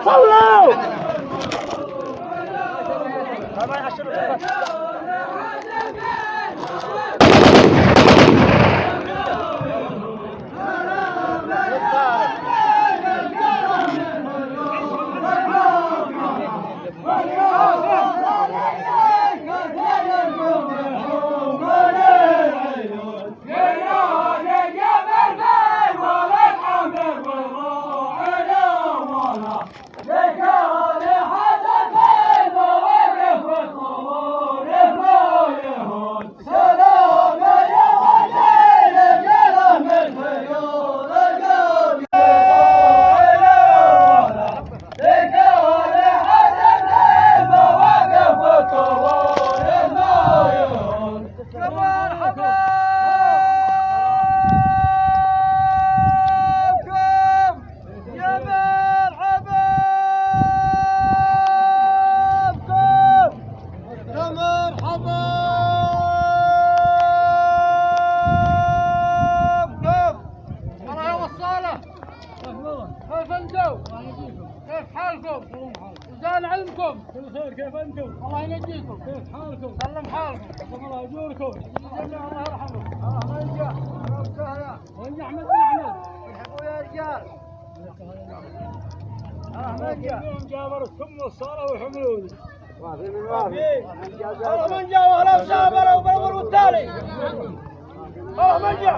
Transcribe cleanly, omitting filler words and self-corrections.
صلوا كيف انتم؟ كيف حالكم؟ وزان علمكم؟ بخير. كيف انتم؟ الله ينجيكم. كيف حالكم؟ سلم حالكم. الله يجوركم. الله يرحمكم. الله ينجح. وين احمد بن احمد؟ الحقوا يا رجال. احمد اليوم جابرتكم الصاله وحملوني. والله من جا واهلا وسهلا وبربر والتالي. والله من جا.